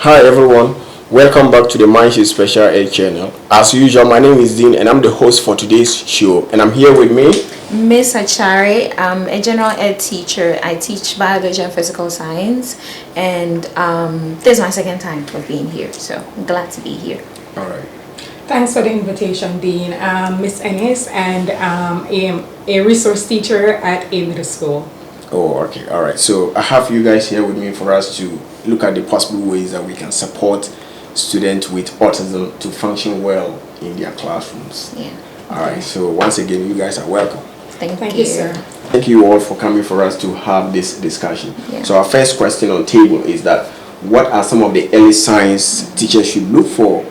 Hi everyone, welcome back to the MindShift Special Ed Channel. As usual, my name is Dean and I'm the host for today's show, and I'm here with me Miss Achari. I'm a general ed teacher. I teach biology and physical science, and this is my second time of being here, so I'm glad to be here. All right. Thanks for the invitation, Dean. Miss Ennis, and I'm a resource teacher at a middle school. Oh, okay. All right. So I have you guys here with me for us to look at the possible ways that we can support students with autism to function well in their classrooms. Yeah. All right. So once again, you guys are welcome. Thank you, sir. Thank you all for coming for us to have this discussion. Yeah. So our first question on table is that what are some of the early signs teachers should look for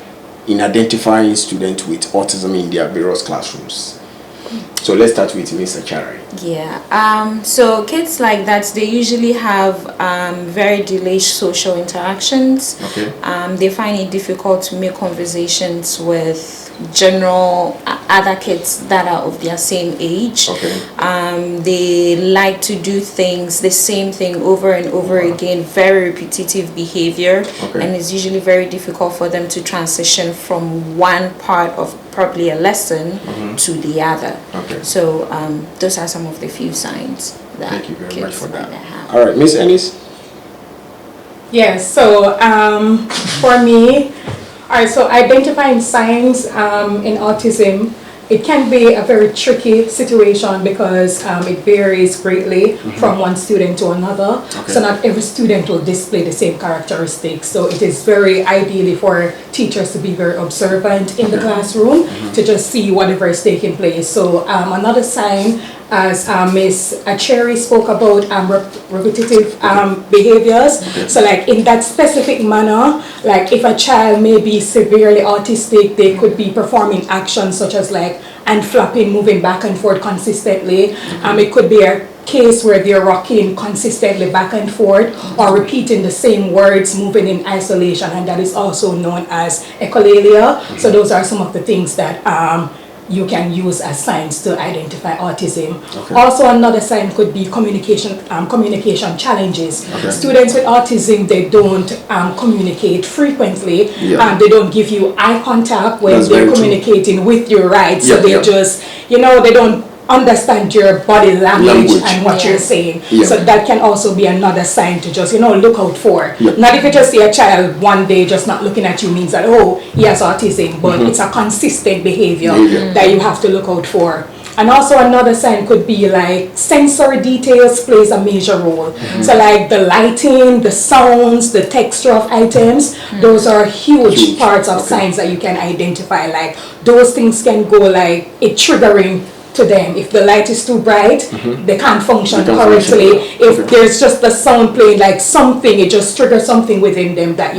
in identifying students with autism in their various classrooms? So let's start with Mr. Achari. Yeah. So kids like that, they usually have very delayed social interactions. Okay. They find it difficult to make conversations with general other kids that are of their same age. Okay. They like to do things, the same thing over and over again, very repetitive behavior. Okay. And it's usually very difficult for them to transition from one part of probably a lesson to the other. Okay. So those are some of the few signs that Thank you very kids much for that. have. All right, Miss Ennis. Yes, so for me, all right, so identifying signs in autism, it can be a very tricky situation because it varies greatly from one student to another. Okay. So not every student will display the same characteristics. So it is very ideally for teachers to be very observant in the classroom to just see whatever is taking place. So another sign, as Ms. Achari spoke about, repetitive behaviors. Okay. So like in that specific manner, like if a child may be severely autistic, they could be performing actions such as like and flapping, moving back and forth consistently. It could be a case where they're rocking consistently back and forth or repeating the same words, moving in isolation, and that is also known as echolalia. So those are some of the things that you can use as signs to identify autism. Okay. Also, another sign could be communication challenges. Okay. Students with autism, they don't communicate frequently. Yeah. They don't give you eye contact when That's they're very true. communicating with you, right? So Yeah, they yeah. just, they don't understand your body language and what Yeah. you're saying. Yeah. So that can also be another sign to just, look out for. Yeah. Not if you just see a child one day just not looking at you means that, oh, he has autism, but it's a consistent behavior that you have to look out for. And also another sign could be like sensory details plays a major role. So like the lighting, the sounds, the texture of items, those are huge parts of signs that you can identify. Like those things can go like it triggering to them. If the light is too bright, they can't function correctly. If there's just the sound playing like something, it just triggers something within them that,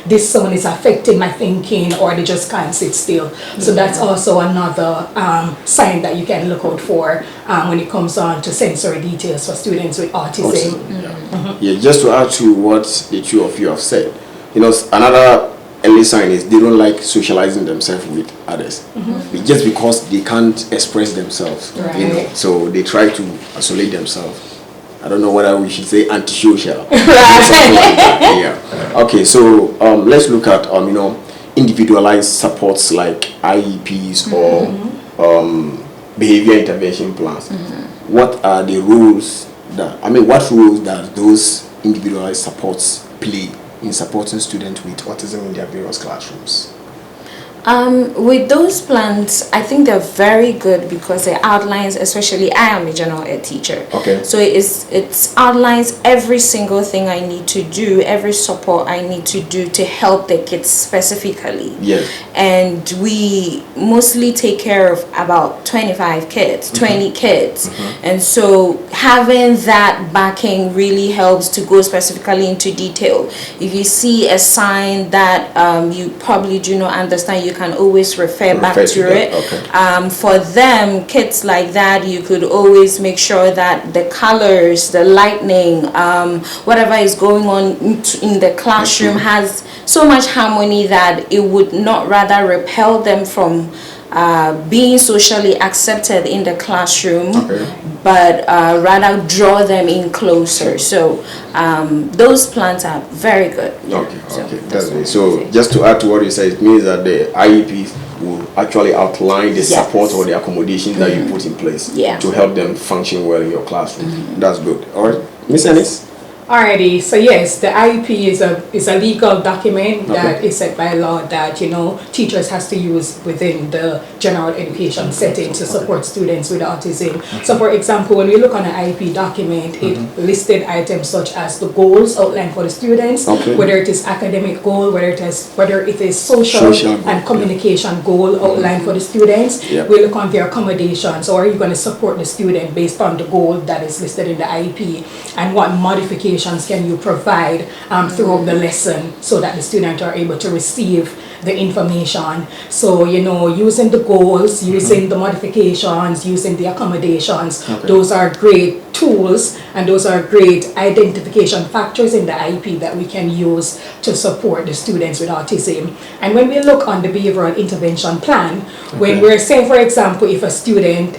this sound is affecting my thinking, or they just can't sit still. So that's also another sign that you can look out for when it comes on to sensory details for students with autism. Yeah, just to add to what the two of you have said, another early sign is they don't like socializing themselves with others. Just because they can't express themselves, Right. so they try to isolate themselves. I don't know whether we should say antisocial. Yeah. Okay, so let's look at individualized supports like IEPs or behavior intervention plans. What are the rules what rules does those individualized supports play in supporting students with autism in their various classrooms? With those plans, I think they're very good because it outlines, especially I am a general ed teacher. Okay. So it outlines every single thing I need to do, every support I need to do to help the kids specifically. Yes. And we mostly take care of about 25 kids, 20 kids. And so having that backing really helps to go specifically into detail. If you see a sign that you probably do not understand, you can always refer back to it. Okay. For them, kids like that, you could always make sure that the colors, the lighting, whatever is going on in the classroom has so much harmony that it would not rather repel them from being socially accepted in the classroom, but rather draw them in closer. So those plans are very good. Okay, that's it. So just to add to what you said, it means that the IEPs will actually outline the support or the accommodations that you put in place to help them function well in your classroom. That's good. All right, Miss Ennis? Alrighty, so yes, the IEP is a legal document that is set by law that, you know, teachers has to use within the general education setting to support students with autism. So for example, when we look on an IEP document, it listed items such as the goals outlined for the students, whether it is academic goal, whether it is social and communication goal outlined for the students. We look on their accommodations, or are you going to support the student based on the goal that is listed in the IEP, and what modifications can you provide throughout the lesson so that the students are able to receive the information. So, you know, using the goals, using the modifications, using the accommodations, those are great tools and those are great identification factors in the IEP that we can use to support the students with autism. And when we look on the behavioral intervention plan, when we're saying, for example, if a student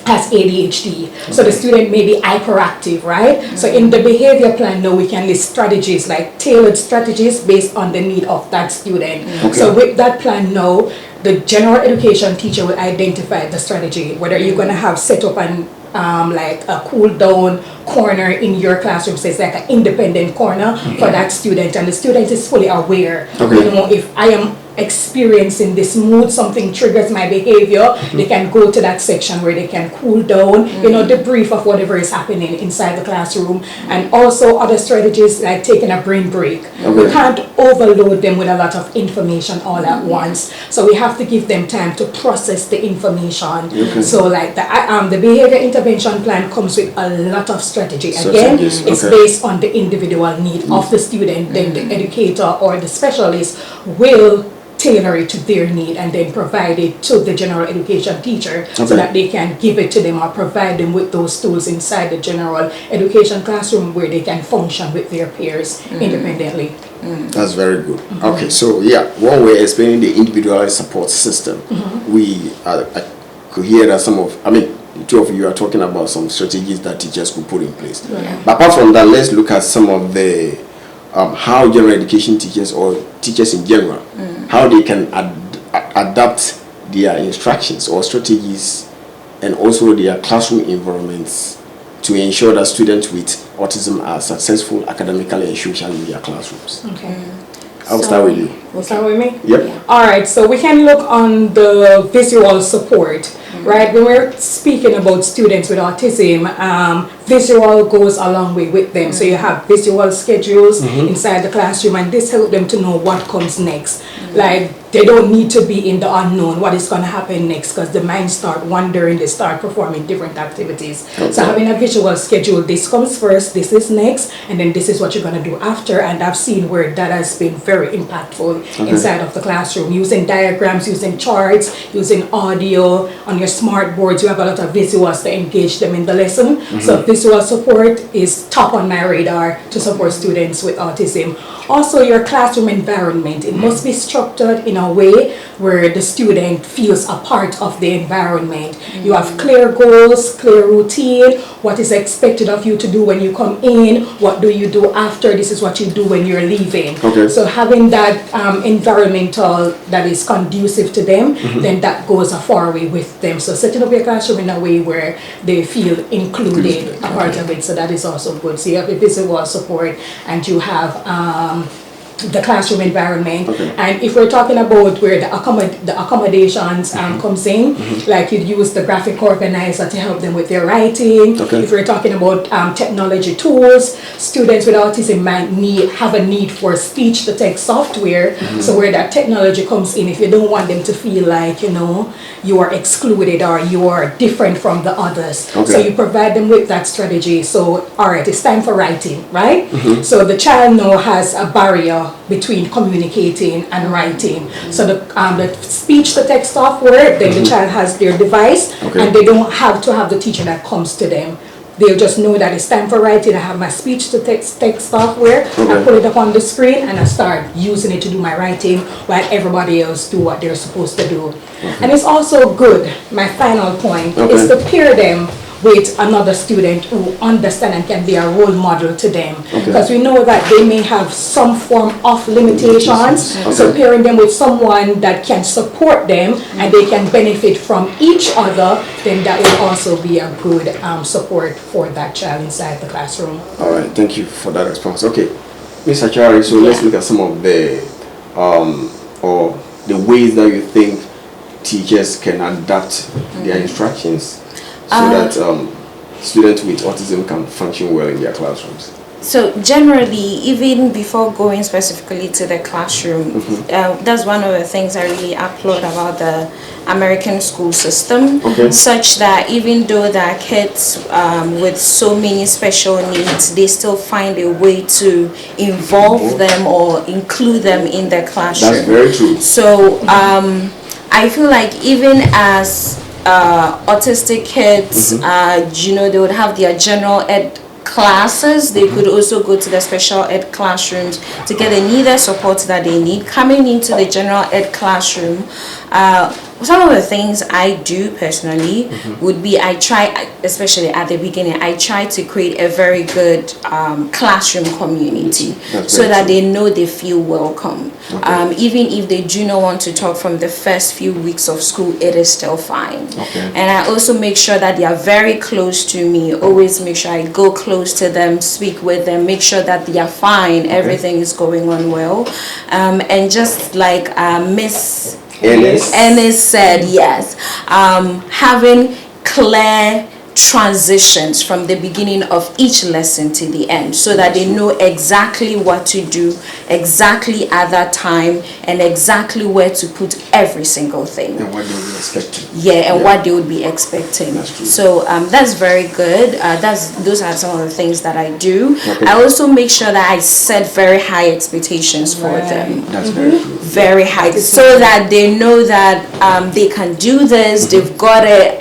has ADHD, so the student may be hyperactive, right? So in the behavior plan now we can list strategies, like tailored strategies based on the need of that student. So with that plan now, the general education teacher will identify the strategy, whether you're going to have set up an like a cool down corner in your classroom, so it's like an independent corner for that student, and the student is fully aware. You know, if I am experiencing this mood, something triggers my behavior, they can go to that section where they can cool down, you know, debrief of whatever is happening inside the classroom. And also other strategies like taking a brain break. We can't overload them with a lot of information all at once, so we have to give them time to process the information. So like the behavior intervention plan comes with a lot of strategy. Again, it's based on the individual need of the student. Then the educator or the specialist will tailor it to their need and then provide it to the general education teacher so that they can give it to them or provide them with those tools inside the general education classroom where they can function with their peers independently. That's very good. Okay, so yeah, when we're explaining the individualized support system, we I could hear that the two of you are talking about some strategies that teachers could put in place. But apart from that, let's look at some of the how general education teachers or teachers in general, how they can adapt their instructions or strategies and also their classroom environments to ensure that students with autism are successful academically and socially in their classrooms. I'll start with you. We'll start with me? Yep. All right, so we can look on the visual support, right? When we're speaking about students with autism, visual goes a long way with them. So you have visual schedules inside the classroom, and this helps them to know what comes next. Like, they don't need to be in the unknown, what is going to happen next, because the mind start wandering, they start performing different activities. So having a visual schedule, this comes first, this is next, and then this is what you're going to do after. And I've seen where that has been very impactful inside of the classroom, using diagrams, using charts, using audio. On your smart boards, you have a lot of visuals to engage them in the lesson. So visual support is top on my radar to support students with autism. Also, your classroom environment, it must be structured in a way where the student feels a part of the environment. You have clear goals, clear routine, what is expected of you to do when you come in, what do you do after, this is what you do when you're leaving. So having that environmental that is conducive to them, then that goes a far way with them. So setting up your classroom in a way where they feel included, a part of it, so that is also good. So you have the visual support and you have the classroom environment. And if we're talking about where the accommodations comes in, like you'd use the graphic organizer to help them with their writing. If we're talking about technology tools, students with autism might have a need for speech to text software. So where that technology comes in, if you don't want them to feel like, you know, you are excluded or you are different from the others, so you provide them with that strategy. So all right, it's time for writing, right? So the child now has a barrier between communicating and writing. So the speech to text software, then the child has their device, and they don't have to have the teacher that comes to them they'll just know that it's time for writing. I have my speech to text software. I put it up on the screen and I start using it to do my writing while everybody else do what they're supposed to do. And it's also good, my final point, is to pair them with another student who understand and can be a role model to them. Because we know that they may have some form of limitations. So pairing them with someone that can support them and they can benefit from each other, then that will also be a good support for that child inside the classroom. All right, thank you for that response. Okay, Ms. Achari, so let's look at some of the or the ways that you think teachers can adapt their instructions so that students with autism can function well in their classrooms. So generally, even before going specifically to the classroom, that's one of the things I really applaud about the American school system, such that even though there are kids with so many special needs, they still find a way to involve them or include them in the classroom. That's very true. So I feel like even as autistic kids, you know, they would have their general ed classes. They could also go to the special ed classrooms to get the needed support that they need. Coming into the general ed classroom, some of the things I do personally would be, I try, especially at the beginning, I try to create a very good classroom community so that they know they feel welcome. Even if they do not want to talk from the first few weeks of school, it is still fine. And I also make sure that they are very close to me. Always make sure I go close to them, speak with them, make sure that they are fine, everything is going on well. And just like Miss Ennis said, yes, having clear transitions from the beginning of each lesson to the end, so that they know exactly what to do, exactly at that time, and exactly where to put every single thing. And what they would be expecting. What they would be expecting. So that's very good. Those are some of the things that I do. I also make sure that I set very high expectations for them. That's very true. Very high, so that they know that they can do this, they've got it.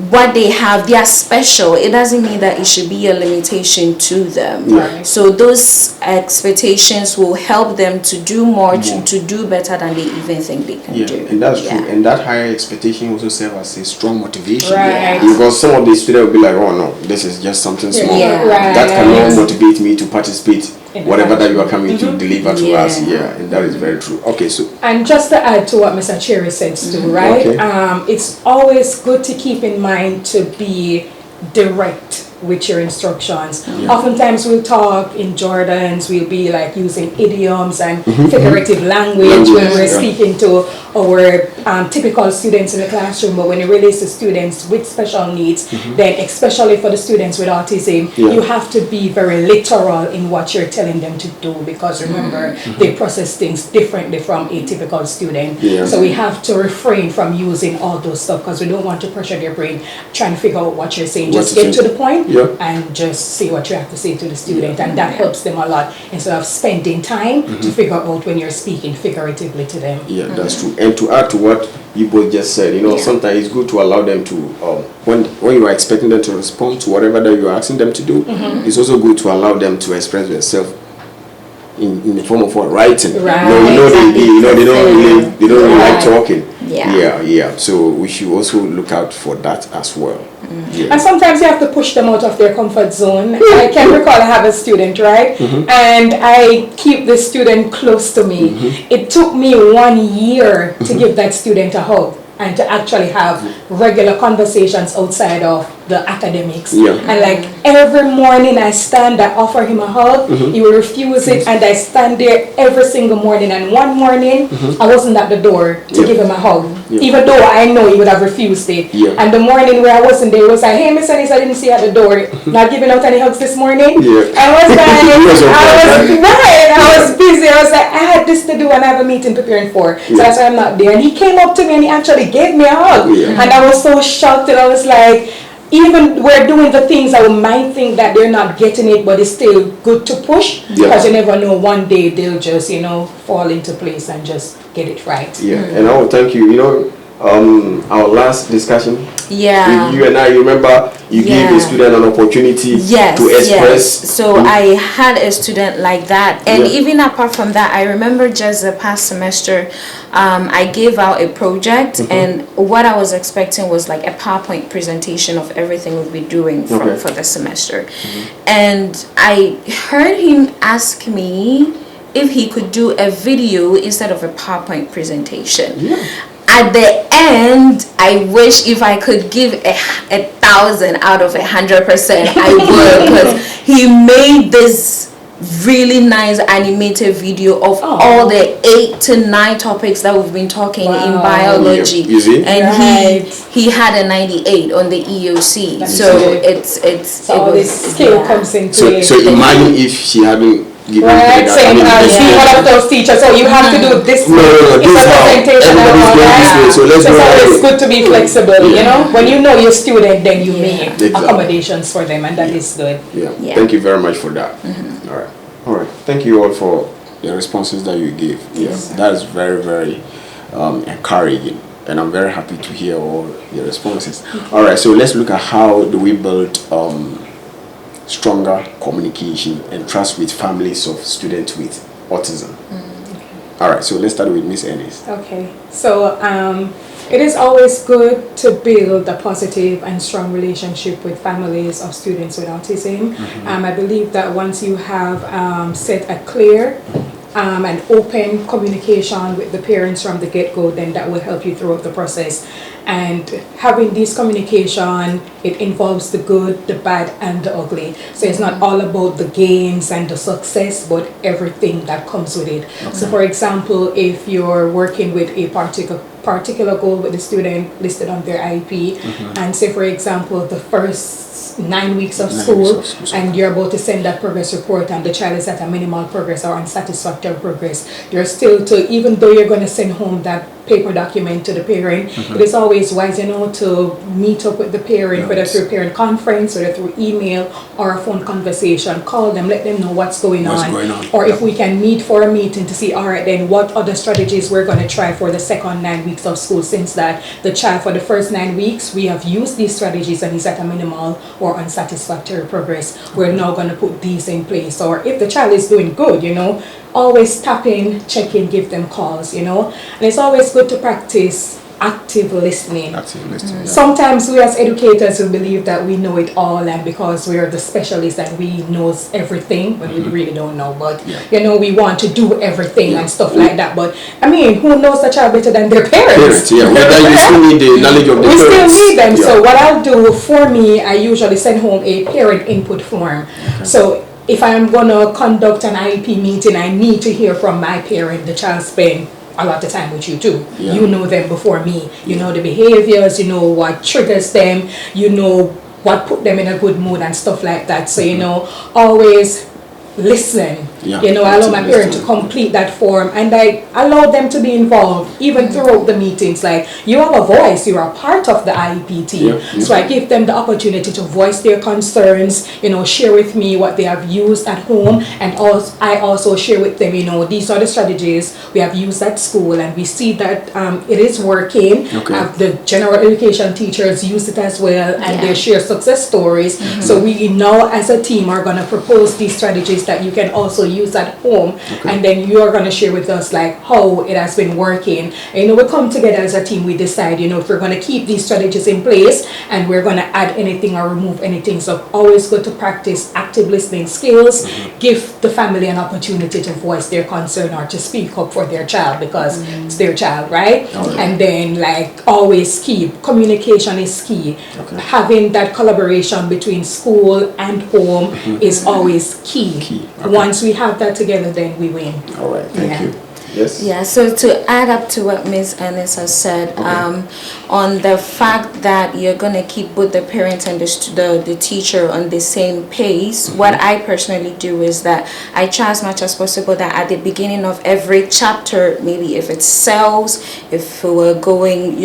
What they have, they are special. It doesn't mean that it should be a limitation to them. So those expectations will help them to do more, to do better than they even think they can do. And that's true. And that higher expectation also serves as a strong motivation. Right. Because some of the students will be like, oh no, this is just something small. That cannot motivate me to participate whatever that you are coming to deliver to us. And that is very true. Okay, so and just to add to what Mr. Cherry says too, right? It's always good to keep in mind to be direct with your instructions. Oftentimes we'll talk in Jordans, we'll be like using idioms and figurative language when we're speaking to our typical students in the classroom, but when it relates to students with special needs, then especially for the students with autism, you have to be very literal in what you're telling them to do, because remember, they process things differently from a typical student. So we have to refrain from using all those stuff, because we don't want to pressure their brain trying to figure out what you're saying. Just get to the point and just say what you have to say to the student, and that helps them a lot instead of spending time to figure out when you're speaking figuratively to them. That's true. And to add to what you both just said, you know, sometimes it's good to allow them to when you are expecting them to respond to whatever that you're asking them to do, it's also good to allow them to express themselves in the form of what, writing. They don't really like talking. So we should also look out for that as well. And sometimes you have to push them out of their comfort zone. I can recall I have a student, right? And I keep this student close to me. It took me 1 year to give that student a hug and to actually have regular conversations outside of the academics. And like every morning I stand, I offer him a hug, he will refuse it, and I stand there every single morning. And one morning I wasn't at the door to give him a hug, even though I know he would have refused it. And the morning where I wasn't there, he was like, hey, Miss Anis, I didn't see you at the door, not giving out any hugs this morning. I was like, I was busy. I was like, I had this to do and I have a meeting preparing for, so that's why I'm not there. And he came up to me and he actually gave me a hug, and I was so shocked, and I was like, even we're doing the things I might think that they're not getting it, but it's still good to push, because you never know, one day they'll just, you know, fall into place and just get it right. And I will thank you. You know, our last discussion, Yeah. You and I, you remember, you gave a student an opportunity to express. Yes. So I had a student like that, and even apart from that, I remember just the past semester, I gave out a project, and what I was expecting was like a PowerPoint presentation of everything we'll be doing for the semester, and I heard him ask me if he could do a video instead of a PowerPoint presentation. At the end, I wish if I could give 1,000 out of 100%, I would, because he made this really nice animated video of all the 8 to 9 topics that we've been talking in biology, and he had a 98 on the EOC. So it's all this skill comes into so imagine if she hadn't given saying see one of those teachers, so you have to do this presentation and all that. So it's good to be flexible, you know, when you know your student, then you make accommodations for them, and that is good. Thank you very much for that. All right, thank you all for the responses that you gave. That is very, very encouraging, and I'm very happy to hear all the responses. All right, so let's look at how do we build stronger communication and trust with families of students with autism. All right, so let's start with Miss Ennis. Okay, so it is always good to build a positive and strong relationship with families of students with autism. I believe that once you have set a clear and open communication with the parents from the get-go, then that will help you throughout the process. And having this communication, it involves the good, the bad, and the ugly. So it's not all about the gains and the success, but everything that comes with it. So for example, if you're working with a particular goal with the student listed on their IEP, and say for example the first 9 weeks of school, and you're about to send that progress report, and the child is at a minimal progress or unsatisfactory progress, you're still to, even though you're going to send home that paper document to the parent, it is always wise, you know, to meet up with the parent, whether through parent conference, whether through email or a phone conversation. Call them, let them know what's going on. Or if we can meet for a meeting to see, all right, then what other strategies we're going to try for the second 9 weeks of school, since that the child for the first 9 weeks, we have used these strategies and he's at a minimal or unsatisfactory progress. We're now going to put these in place. Or if the child is doing good, you know, always tap in, check in, give them calls, you know. And it's always good to practice active listening. Sometimes we as educators will believe that we know it all, and because we are the specialists and we knows everything, but we really don't know. But you know, we want to do everything and stuff like that. But I mean, who knows the child better than their parents? We still need the knowledge of the parents. We still need them. So what I'll do, for me, I usually send home a parent input form. So if I'm gonna conduct an IEP meeting, I need to hear from my parent. The child spend a lot of time with you too. You know them before me. You know the behaviors, you know what triggers them, you know what put them in a good mood and stuff like that. So you know, always listen. You know, I allow my parent to complete that form, and I allow them to be involved even throughout the meetings. Like, you have a voice, you are part of the IEP team. So I give them the opportunity to voice their concerns, you know, share with me what they have used at home, and also I also share with them, you know, these are the strategies we have used at school, and we see that it is working. The general education teachers use it as well, and they share success stories. So we now as a team are going to propose these strategies that you can also use at home, and then you are going to share with us like how it has been working. And, you know, we come together as a team, we decide, you know, if we're going to keep these strategies in place and we're going to add anything or remove anything. So always go to practice active listening skills, give the family an opportunity to voice their concern or to speak up for their child, because it's their child, right? And then like always keep communication is key. Having that collaboration between school and home is always key. Once we have that together, then we win. All right, thank you. Yes. Yeah, so to add up to what Ms. Ennis has said, on the fact that you're going to keep both the parents and the teacher on the same pace, what I personally do is that I try as much as possible that at the beginning of every chapter, maybe if it's cells, if we're going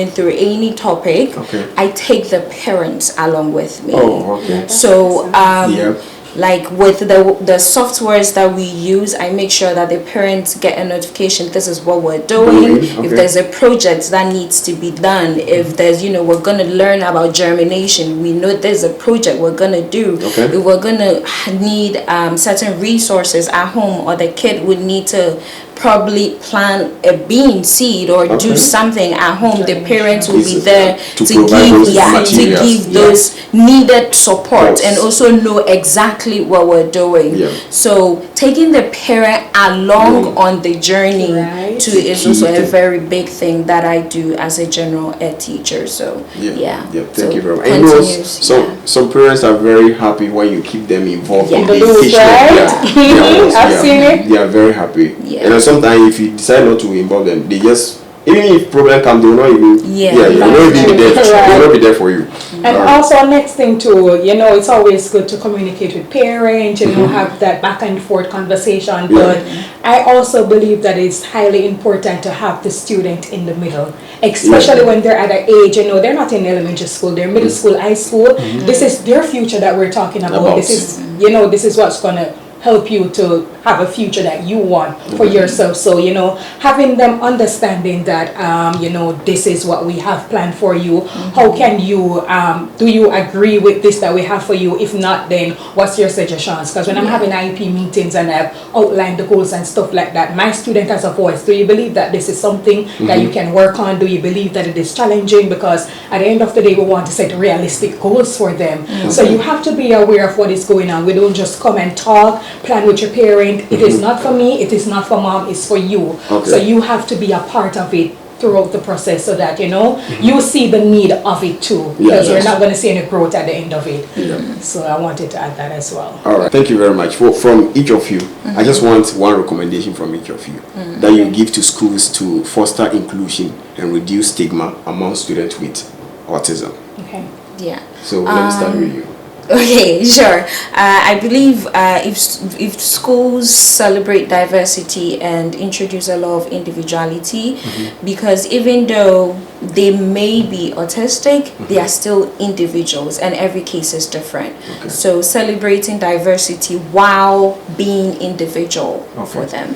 through any topic, I take the parents along with me. So like with the softwares that we use, I make sure that the parents get a notification, this is what we're doing. Okay. If there's a project that needs to be done, if there's, we're going to learn about germination, we know there's a project we're going to do. Okay. If we're going to need certain resources at home, or the kid would need to probably plant a bean seed or do something at home, the parents will be there to give those needed support and also know exactly what we're doing. So taking the parent along on the journey is also a very big thing that I do as a general ed teacher. So thank you very much. And some parents are very happy when you keep them involved in the education. I've seen it. They are very happy. And sometimes if you decide not to involve them, they just, even if problem comes, they will not even they will not be there for you. And also next thing too, it's always good to communicate with parents, have that back and forth conversation. But I also believe that it's highly important to have the student in the middle, especially when they're at an age, they're not in elementary school, they're middle school, high school. This is their future that we're talking about. This is, this is what's gonna help you to have a future that you want for yourself. So, having them understanding that, this is what we have planned for you. How can you, do you agree with this that we have for you? If not, then what's your suggestions? Because when I'm having IEP meetings and I've outlined the goals and stuff like that, my student has a voice. Do you believe that this is something that you can work on? Do you believe that it is challenging? Because at the end of the day, we want to set realistic goals for them. So you have to be aware of what is going on. We don't just come and talk, plan with your parent. It is not for me, it is not for mom, it's for you. So you have to be a part of it throughout the process so that you see the need of it too, because we're not going to see any growth at the end of it. So I wanted to add that as well. All right, thank you very much. From each of you, I just want one recommendation from each of you that you give to schools to foster inclusion and reduce stigma among students with autism. Okay. So let me start with you. Okay, sure. I believe if schools celebrate diversity and introduce a lot of individuality, because even though they may be autistic, they are still individuals and every case is different. So celebrating diversity while being individual for them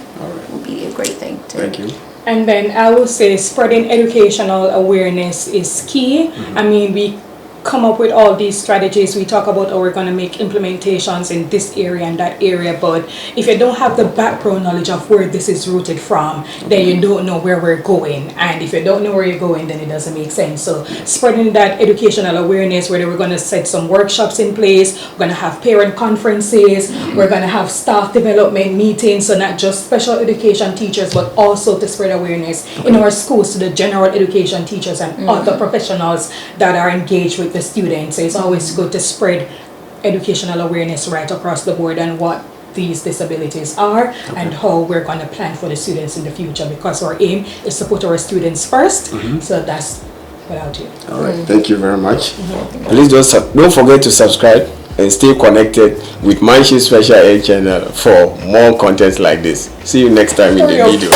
would be a great thing too. Thank you. And then I would say spreading educational awareness is key. I mean, we come up with all these strategies. We talk about how we're going to make implementations in this area and that area, but if you don't have the background knowledge of where this is rooted from, then you don't know where we're going. And if you don't know where you're going, then it doesn't make sense. So spreading that educational awareness, whether we're going to set some workshops in place, we're going to have parent conferences, we're going to have staff development meetings, so not just special education teachers, but also to spread awareness in our schools to the general education teachers and other professionals that are engaged with the students. So it's always good to spread educational awareness right across the board and what these disabilities are and how we're going to plan for the students in the future, because our aim is to put our students first. So that's without you. All right, thank you very much. Please don't forget to subscribe and stay connected with MindShift Special Ed Channel for more content like this. See you next time in the video.